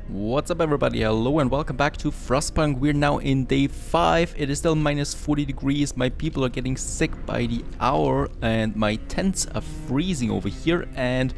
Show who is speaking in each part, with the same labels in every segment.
Speaker 1: What's up everybody, hello and welcome back to Frostpunk. We're now in day 5, it is still minus 40 degrees, my people are getting sick by the hour and my tents are freezing over here. And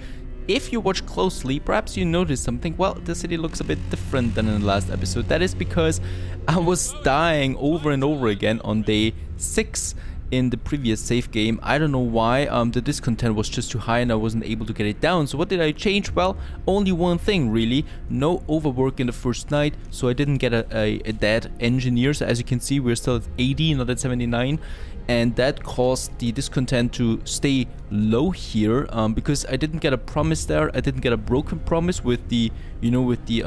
Speaker 1: if you watch closely, perhaps you notice something. Well, the city looks a bit different than in the last episode. That is because I was dying over and over again on day 6 in the previous save game. I don't know why, the discontent was just too high and I wasn't able to get it down. So what did I change? Well, only one thing really, no overwork in the first night, so I didn't get a dead engineer. So as you can see, we're still at 80, not at 79, and that caused the discontent to stay low here, because I didn't get a promise there. I didn't get a broken promise with the, you know, with the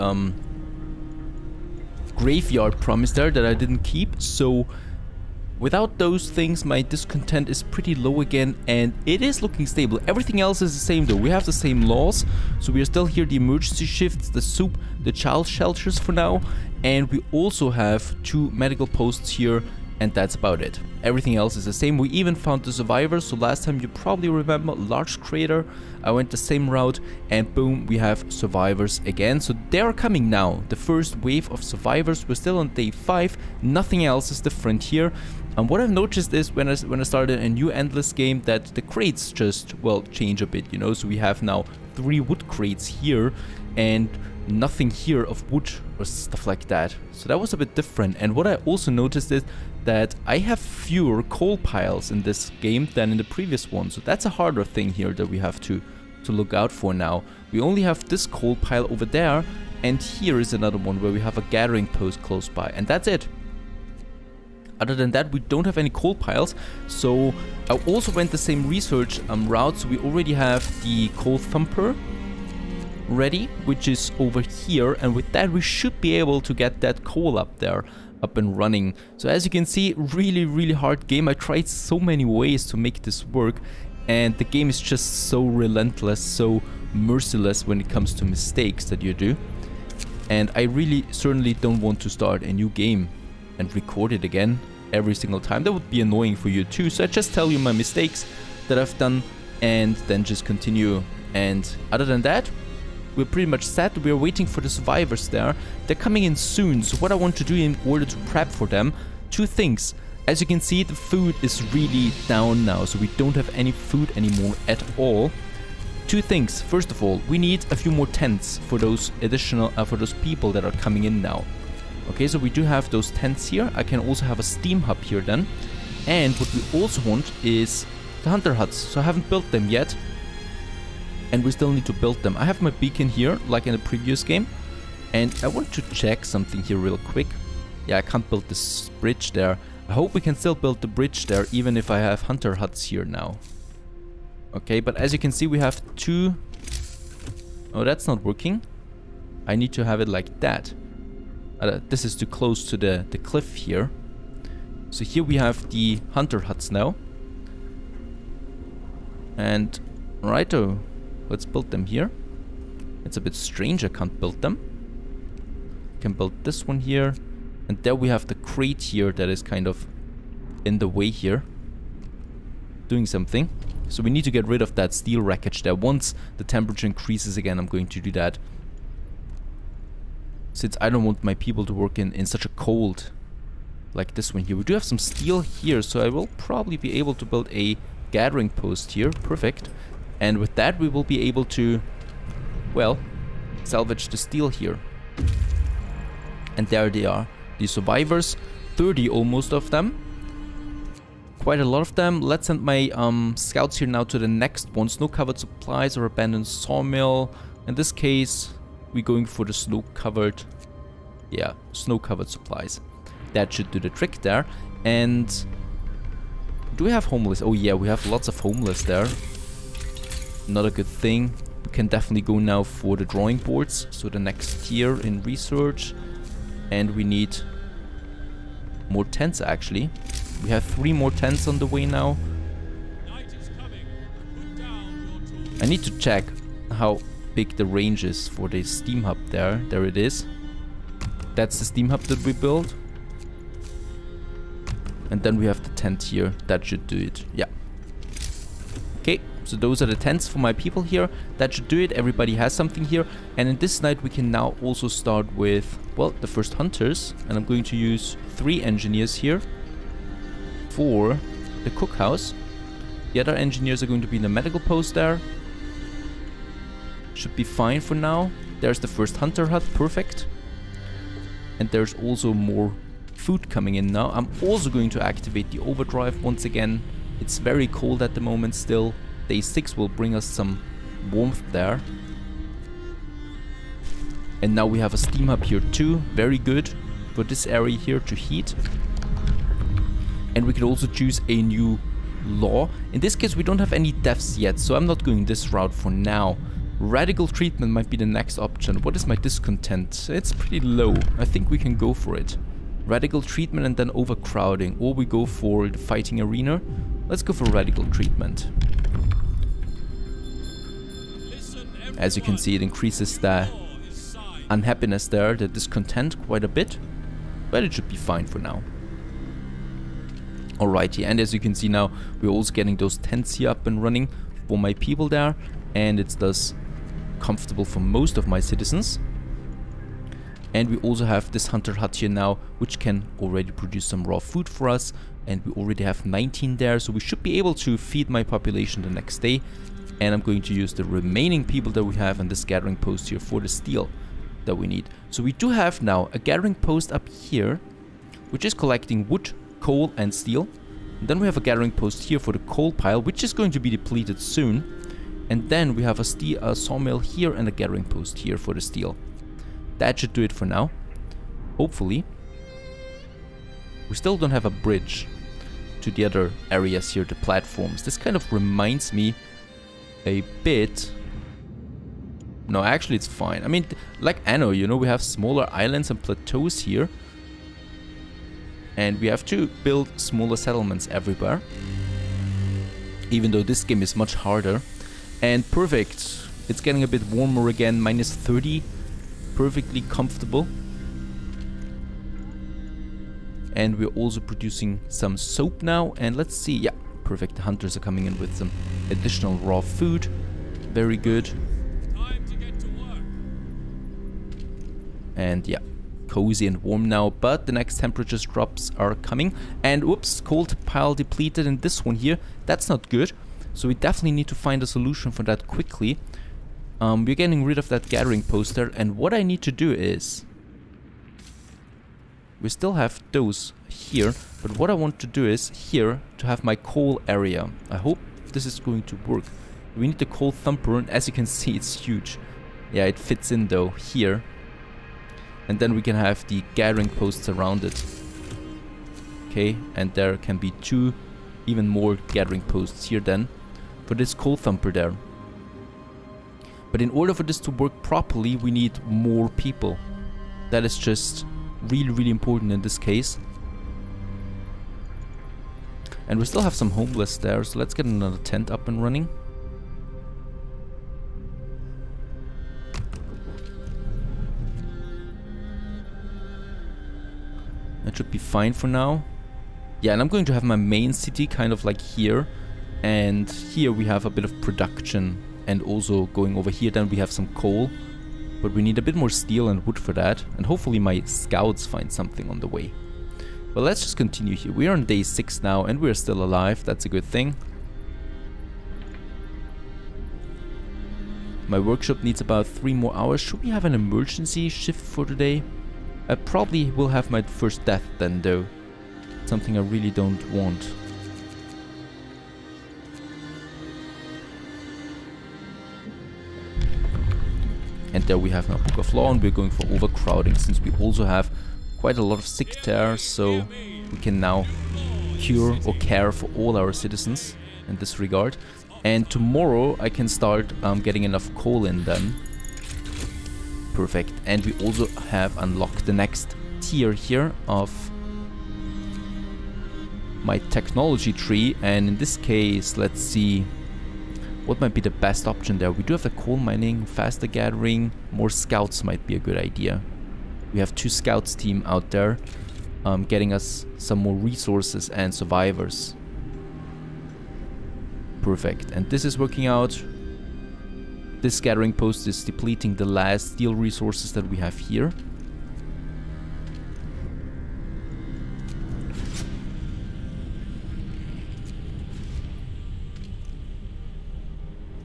Speaker 1: graveyard promise there that I didn't keep. So without those things, my discontent is pretty low again, and it is looking stable. Everything else is the same though. We have the same laws, so we are still here, the emergency shifts, the soup, the child shelters for now, and we also have 2 medical posts here, and that's about it. Everything else is the same. We even found the survivors, so last time you probably remember large crater, I went the same route and boom, we have survivors again. So they are coming now, the first wave of survivors. We're still on day 5, nothing else is different here. And what I've noticed is when I started a new endless game that the crates just, well, change a bit, you know. So we have now 3 wood crates here and nothing here of wood or stuff like that. So that was a bit different. And what I also noticed is that I have fewer coal piles in this game than in the previous one. So that's a harder thing here that we have to look out for now. We only have this coal pile over there, and here is another one where we have a gathering post close by, and that's it. Other than that, we don't have any coal piles. So I also went the same research route. So we already have the coal thumper ready, which is over here, and with that we should be able to get that coal up there, up and running. So as you can see, really hard game. I tried so many ways to make this work, and the game is just so relentless, so merciless when it comes to mistakes that you do. And I really certainly don't want to start a new game and record it again every single time. That would be annoying for you too. So I just tell you my mistakes that I've done and then just continue. And other than that, we're pretty much set. We're waiting for the survivors there. They're coming in soon. So what I want to do in order to prep for them, 2 things. As you can see, the food is really down now. So we don't have any food anymore at all. 2 things. First of all, we need a few more tents for those additional, for those people that are coming in now. Okay, so we do have those tents here. I can also have a steam hub here then. And what we also want is the hunter huts. So I haven't built them yet, and we still need to build them. I have my beacon here, like in the previous game. And I want to check something here real quick. Yeah, I can't build this bridge there. I hope we can still build the bridge there, even if I have hunter huts here now. Okay, but as you can see, we have 2... Oh, that's not working. I need to have it like that. This is too close to the cliff here. So here we have the hunter huts now. And righto, let's build them here. It's a bit strange I can't build them. Can build this one here. And there we have the crate here that is kind of in the way here, doing something. So we need to get rid of that steel wreckage there. Once the temperature increases again, I'm going to do that, since I don't want my people to work in such a cold like this one here. We do have some steel here, so I will probably be able to build a gathering post here. Perfect. And with that we will be able to, well, salvage the steel here. And there they are, the survivors, 30 almost of them. Quite a lot of them. Let's send my scouts here now to the next one. Snow-covered supplies or abandoned sawmill. In this case, we're going for the snow-covered, yeah, snow-covered supplies. That should do the trick there. And do we have homeless? Oh yeah, we have lots of homeless there. Not a good thing. We can definitely go now for the drawing boards. So the next tier in research. And we need more tents actually. We have 3 more tents on the way now. I need to check how big the range is for the steam hub there. There it is. That's the steam hub that we built. And then we have the tent here. That should do it. Yeah. Okay, So those are the tents for my people here. That should do it. Everybody has something here. And in this night we can now also start with, well, the first hunters. And I'm going to use 3 engineers here for the cookhouse. The other engineers are going to be in the medical post there. Should be fine for now. There's the first hunter hut, perfect. And there's also more food coming in now. I'm also going to activate the overdrive once again. It's very cold at the moment still. Day 6 will bring us some warmth there. And now we have a steam hub here too. Very good for this area here to heat. And we could also choose a new law. In this case we don't have any deaths yet, so I'm not going this route for now. Radical treatment might be the next option. What is my discontent? It's pretty low. I think we can go for it. Radical treatment and then overcrowding. Or we go for the fighting arena. Let's go for radical treatment. As you can see, it increases the unhappiness there, the discontent quite a bit. But it should be fine for now. Alrighty, and as you can see now, we're also getting those tents here up and running for my people there. And it's thus comfortable for most of my citizens. And we also have this hunter hut here now, which can already produce some raw food for us. And we already have 19 there, so we should be able to feed my population the next day. And I'm going to use the remaining people that we have in this gathering post here for the steel that we need. So we do have now a gathering post up here, which is collecting wood, coal and steel. And then we have a gathering post here for the coal pile, which is going to be depleted soon. And then we have a sawmill here and a gathering post here for the steel. That should do it for now. Hopefully. We still don't have a bridge to the other areas here, the platforms. This kind of reminds me a bit... No, actually it's fine. I mean, like Anno, you know, we have smaller islands and plateaus here. And we have to build smaller settlements everywhere. Even though this game is much harder. And perfect. It's getting a bit warmer again, minus 30. Perfectly comfortable. And we're also producing some soap now. And let's see. Yeah, perfect. The hunters are coming in with some additional raw food. Very good.
Speaker 2: Time to get to work.
Speaker 1: And yeah, cozy and warm now. But the next temperature drops are coming. And whoops, cold pile depleted in this one here. That's not good. So we definitely need to find a solution for that quickly. We're getting rid of that gathering poster. And what I need to do is... We still have those here. But what I want to do is here to have my coal area. I hope this is going to work. We need the coal thumper. And as you can see, it's huge. Yeah, it fits in though here. And then we can have the gathering posts around it. Okay, and there can be 2 even more gathering posts here then. For this coal thumper there. But in order for this to work properly, we need more people. That is just really, really important in this case. And we still have some homeless there, so let's get another tent up and running. That should be fine for now. Yeah, and I'm going to have my main city kind of like here. And here we have a bit of production. And also going over here then we have some coal. But we need a bit more steel and wood for that. And hopefully my scouts find something on the way. But let's just continue here. We are on day 6 now and we're still alive. That's a good thing. My workshop needs about 3 more hours. Should we have an emergency shift for today? I probably will have my first death then though. Something I really don't want. And there we have now Book of Law, and we're going for overcrowding since we also have quite a lot of sick there, so we can now cure or care for all our citizens in this regard. And tomorrow I can start getting enough coal in then. Perfect. And we also have unlocked the next tier here of my technology tree, and in this case, let's see what might be the best option there. We do have the coal mining, faster gathering, more scouts might be a good idea. We have 2 scouts team out there getting us some more resources and survivors. Perfect. And this is working out. This gathering post is depleting the last steel resources that we have here.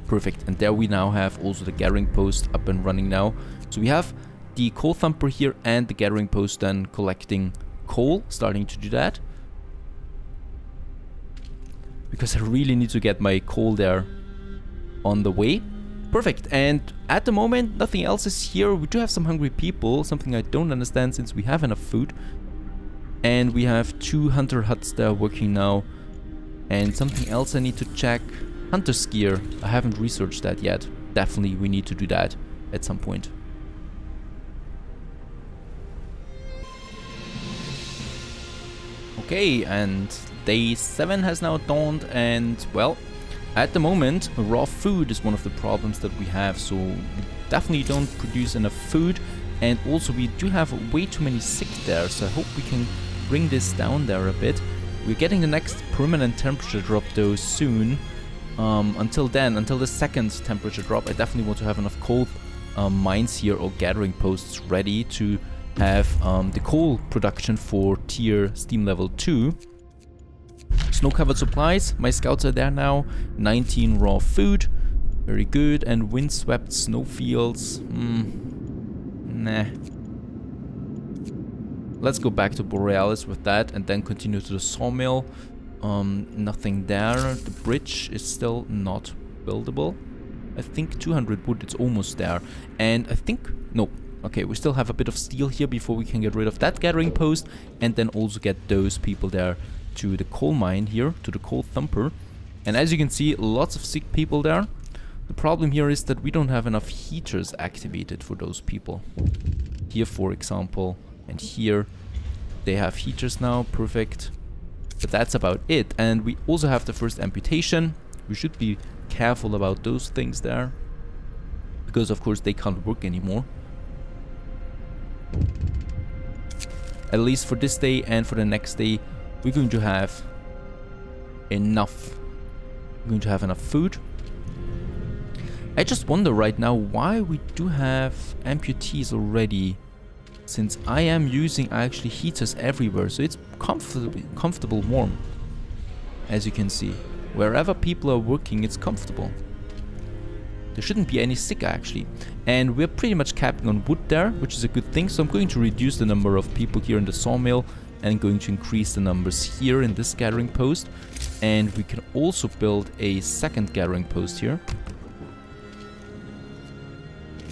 Speaker 1: Perfect. And there we now have also the gathering post up and running now. So we have the coal thumper here and the gathering post then collecting coal, starting to do that. Because I really need to get my coal there on the way. Perfect. And at the moment, nothing else is here. We do have some hungry people, something I don't understand since we have enough food. And we have 2 hunter huts there working now. And something else I need to check. Hunter's gear. I haven't researched that yet. Definitely we need to do that at some point. Okay, and day 7 has now dawned, and well, at the moment raw food is one of the problems that we have, so we definitely don't produce enough food, and also we do have way too many sick there, so I hope we can bring this down there a bit. We're getting the next permanent temperature drop though soon. Until then, until the second temperature drop, I definitely want to have enough coal mines here or gathering posts ready to have the coal production for tier steam level 2. Snow-covered supplies, my scouts are there now. 19 raw food, very good. And windswept snowfields, nah. Let's go back to Borealis with that and then continue to the sawmill. Nothing there. The bridge is still not buildable. I think 200 wood, it's almost there. And I think, no. Okay, we still have a bit of steel here before we can get rid of that gathering post. And then also get those people there to the coal mine here, to the coal thumper. And as you can see, lots of sick people there. The problem here is that we don't have enough heaters activated for those people. Here, for example, and here, they have heaters now, perfect. But that's about it. And we also have the first amputation. We should be careful about those things there, because of course they can't work anymore. At least for this day and for the next day, we're going to have enough. We're going to have enough food. I just wonder right now why we do have amputees already, since I am using actually heaters everywhere, so it's comfortable warm. As you can see, wherever people are working, it's comfortable. There shouldn't be any sick actually. And we're pretty much capping on wood there, which is a good thing. So I'm going to reduce the number of people here in the sawmill and going to increase the numbers here in this gathering post. And we can also build a second gathering post here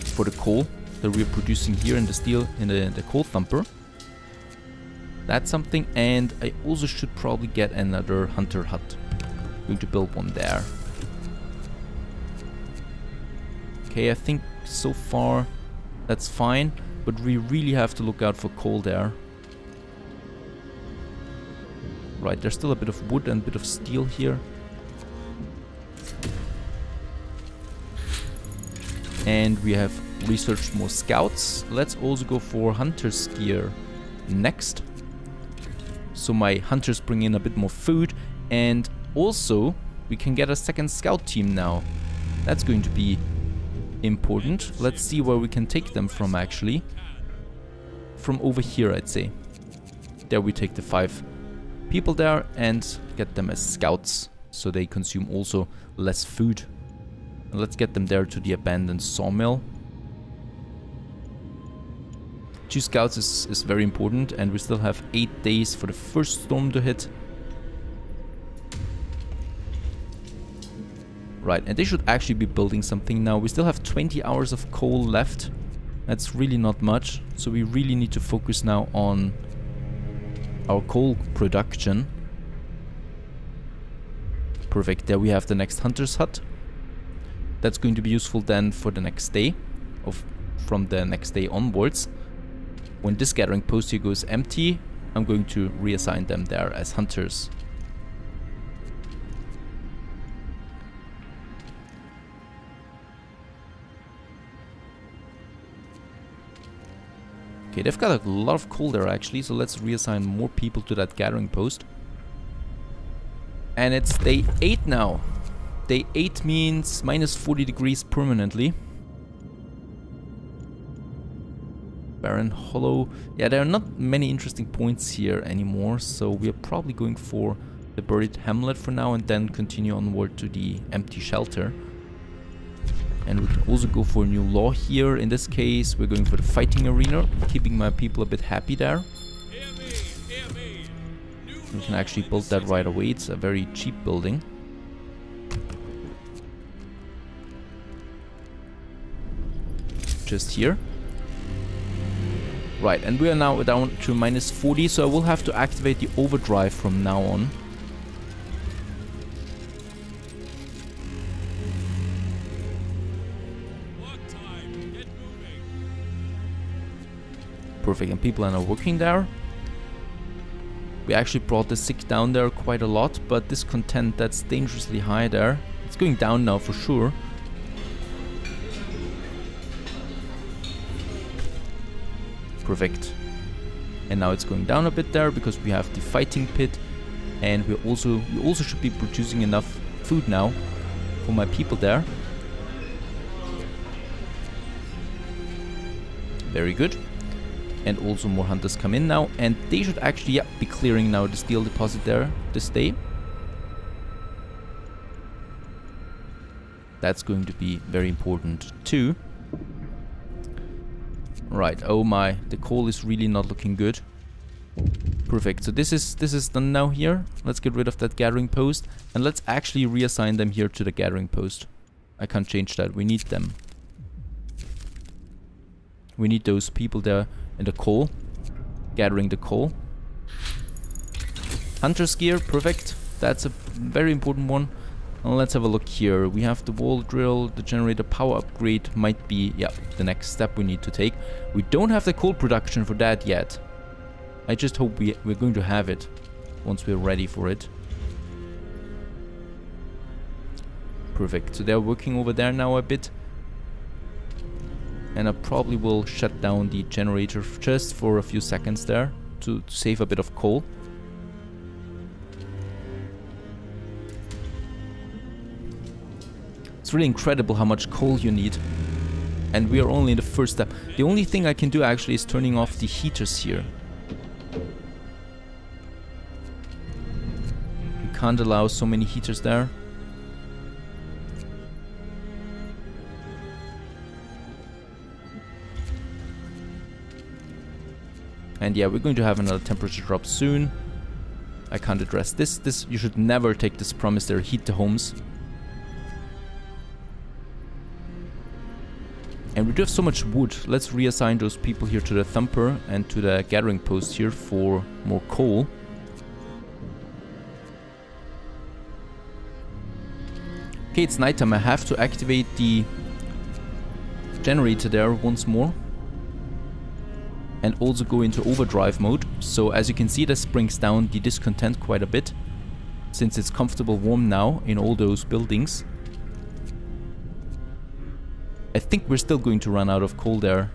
Speaker 1: for the coal that we're producing here in the steel, in the coal thumper. That's something. And I also should probably get another hunter hut. I'm going to build one there. Okay, I think so far that's fine, but we really have to look out for coal there. Right, there's still a bit of wood and a bit of steel here. And we have researched more scouts. Let's also go for hunter's gear next. So my hunters bring in a bit more food, and also we can get a second scout team now. That's going to be important. Let's see where we can take them from actually. From over here, I'd say. There we take the 5 people there and get them as scouts, so they consume also less food. And let's get them there to the abandoned sawmill. 2 scouts is very important, and we still have 8 days for the first storm to hit. Right, and they should actually be building something now. We still have 20 hours of coal left. That's really not much. So we really need to focus now on our coal production. Perfect, there we have the next hunter's hut. That's going to be useful then for the next day, from the next day onwards. When this gathering post here goes empty, I'm going to reassign them there as hunters. Okay, they've got a lot of coal there actually, so let's reassign more people to that gathering post. And it's day 8 now. Day 8 means minus 40 degrees permanently. Barren Hollow. Yeah, there are not many interesting points here anymore, so we are probably going for the buried hamlet for now and then continue onward to the empty shelter. And we can also go for a new law here. In this case, we're going for the fighting arena, keeping my people a bit happy there. We can actually build that right away. It's a very cheap building. Just here. Right, and we are now down to minus 40, so I will have to activate the overdrive from now on. Perfect, and people are now working there. We actually brought the sick down there quite a lot, but discontent, that's dangerously high there. It's going down now for sure. Perfect. And now it's going down a bit there because we have the fighting pit, and we also should be producing enough food now for my people there. Very good. And also more hunters come in now, and they should actually be clearing now the steel deposit there this day. That's going to be very important too. Right, oh my, the coal is really not looking good. Perfect, so this is done now here. Let's get rid of that gathering post, and let's actually reassign them here to the gathering post. I can't change that, we need them. We need those people there in the coal, gathering the coal. Hunter's gear, perfect, that's a very important one. And let's have a look here. We have the wall drill, the generator power upgrade might be, yeah, the next step we need to take. We don't have the coal production for that yet. I just hope we're going to have it once we're ready for it. Perfect, so they're working over there now a bit. And I probably will shut down the generator just for a few seconds there to save a bit of coal. It's really incredible how much coal you need, and we are only in the first step. The only thing I can do actually is turning off the heaters here. We can't allow so many heaters there. And yeah, we're going to have another temperature drop soon. I can't address this. You should never take this promise there, heat the homes. And we do have so much wood. Let's reassign those people here to the thumper and to the gathering post here for more coal. Okay, it's nighttime. I have to activate the generator there once more. And also go into overdrive mode. So as you can see, this brings down the discontent quite a bit, since it's comfortable warm now in all those buildings. I think we're still going to run out of coal there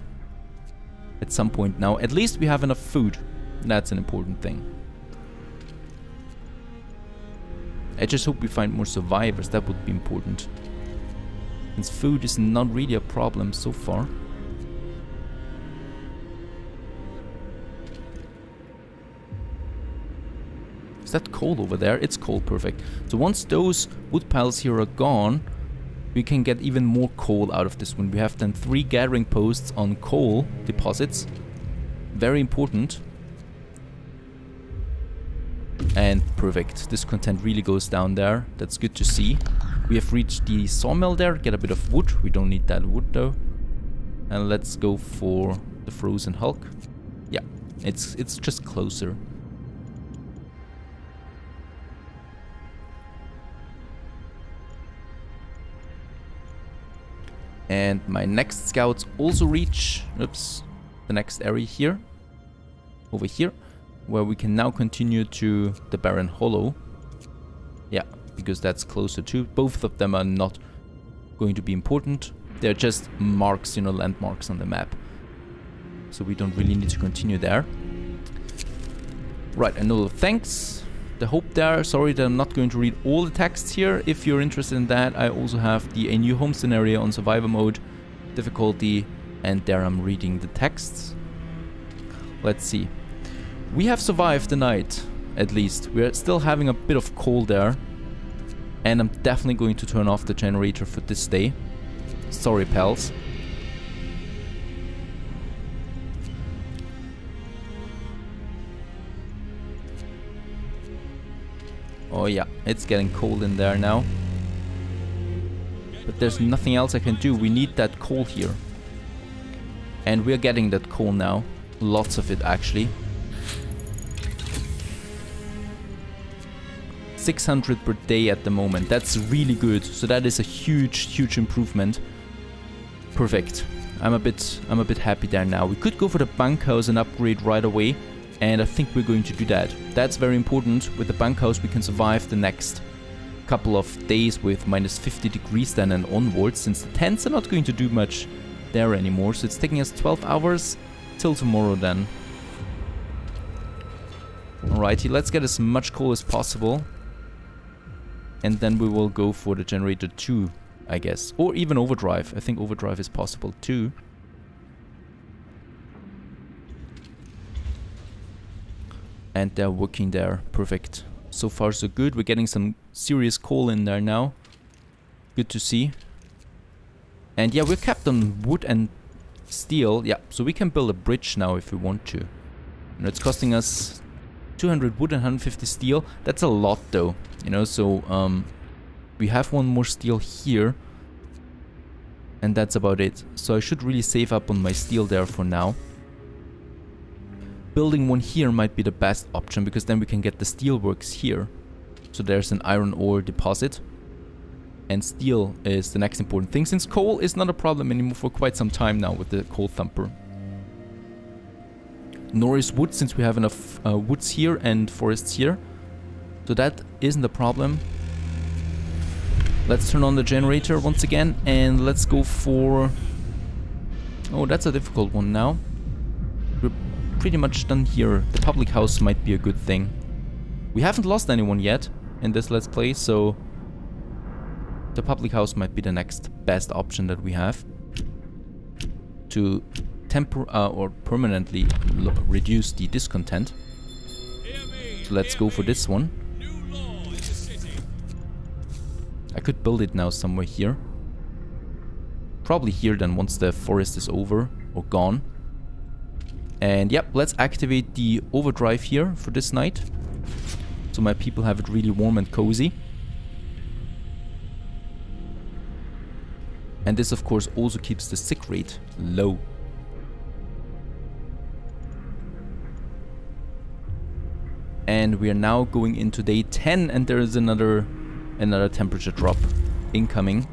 Speaker 1: at some point now. At least we have enough food. That's an important thing. I just hope we find more survivors. That would be important. Since food is not really a problem so far. Is that coal over there? It's coal, perfect. So once those wood piles here are gone, we can get even more coal out of this one. We have then 3 gathering posts on coal deposits. Very important. And perfect. Discontent really goes down there. That's good to see. We have reached the sawmill there. Get a bit of wood. We don't need that wood though. And let's go for the frozen hulk. Yeah, it's just closer. And my next scouts also reach, oops, the next area here, over here, where we can now continue to the Barren Hollow. Yeah, because that's closer too. Both of them are not going to be important. They're just marks, you know, landmarks on the map. So we don't really need to continue there. Right, and no thanks. the hope there. Sorry that I'm not going to read all the texts here. If you're interested in that, I also have the A New Home scenario on survivor mode difficulty, and there I'm reading the texts. Let's see. We have survived the night, at least. We're still having a bit of cold there, and I'm definitely going to turn off the generator for this day. Sorry, pals. Oh yeah, it's getting cold in there now. But there's nothing else I can do. We need that coal here. And we're getting that coal now. Lots of it, actually. 600 per day at the moment. That's really good. So that is a huge improvement. Perfect. I'm a bit happy there now. We could go for the bunkhouse and upgrade right away. And I think we're going to do that. That's very important. With the bunkhouse we can survive the next couple of days with minus 50 degrees then and onwards, since the tents are not going to do much there anymore. So it's taking us 12 hours till tomorrow then. Alrighty, let's get as much coal as possible. And then we will go for the generator 2, I guess. Or even overdrive. I think overdrive is possible too. And they're working there. Perfect. So far so good. We're getting some serious coal in there now. Good to see. And yeah, we're capped on wood and steel. Yeah, so we can build a bridge now if we want to. And it's costing us 200 wood and 150 steel. That's a lot though. You know, so we have one more steel here. And that's about it. So I should really save up on my steel there for now. Building one here might be the best option, because then we can get the steelworks here. So there's an iron ore deposit. And steel is the next important thing, since coal is not a problem anymore for quite some time now with the coal thumper. Nor is wood, since we have enough woods here and forests here. So that isn't a problem. Let's turn on the generator once again and let's go for... Oh, that's a difficult one now. We're pretty much done here. The public house might be a good thing. We haven't lost anyone yet in this Let's Play, so the public house might be the next best option that we have to or permanently reduce the discontent. So let's go for this one. I could build it now somewhere here. Probably here then, once the forest is over or gone. And yep, let's activate the overdrive here for this night, so my people have it really warm and cozy. And this of course also keeps the sick rate low. And we are now going into day 10 and there is another temperature drop incoming.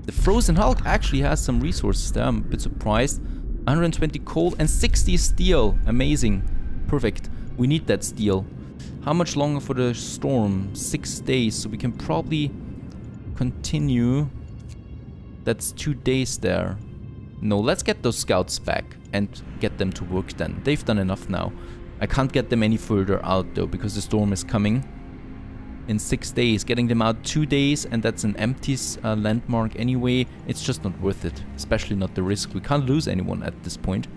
Speaker 1: The Frozen Hulk actually has some resources there, I'm a bit surprised. 120 coal and 60 steel. Amazing. Perfect. We need that steel. How much longer for the storm? 6 days. So we can probably continue. That's 2 days there. No, let's get those scouts back and get them to work then. They've done enough now. I can't get them any further out though, because the storm is coming in 6 days. Getting them out 2 days, and that's an empty landmark anyway. It's just not worth it, especially not the risk. We can't lose anyone at this point.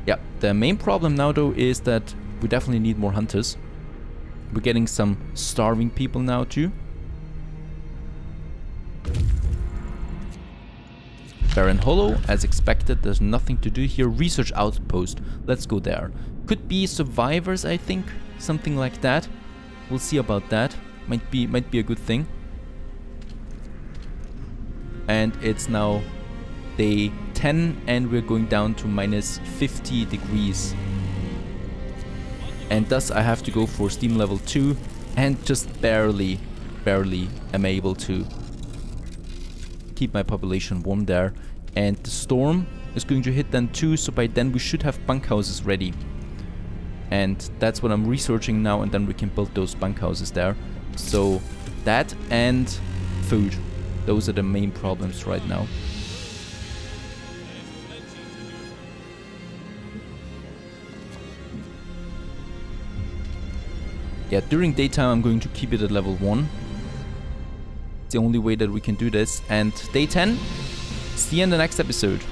Speaker 1: Yeah, the main problem now though is that we definitely need more hunters. We're getting some starving people now too. Barren Hollow, as expected. There's nothing to do here. Research outpost. Let's go there. Could be survivors, I think. Something like that. We'll see about that. Might be a good thing. And it's now day 10 and we're going down to minus 50 degrees. And thus I have to go for steam level 2 and just barely am able to keep my population warm there. And the storm is going to hit then too, so by then we should have bunkhouses ready. And that's what I'm researching now, and then we can build those bunkhouses there. So that and food, those are the main problems right now. yeah, during daytime I'm going to keep it at level 1. It's the only way that we can do this. And day 10, see you in the next episode.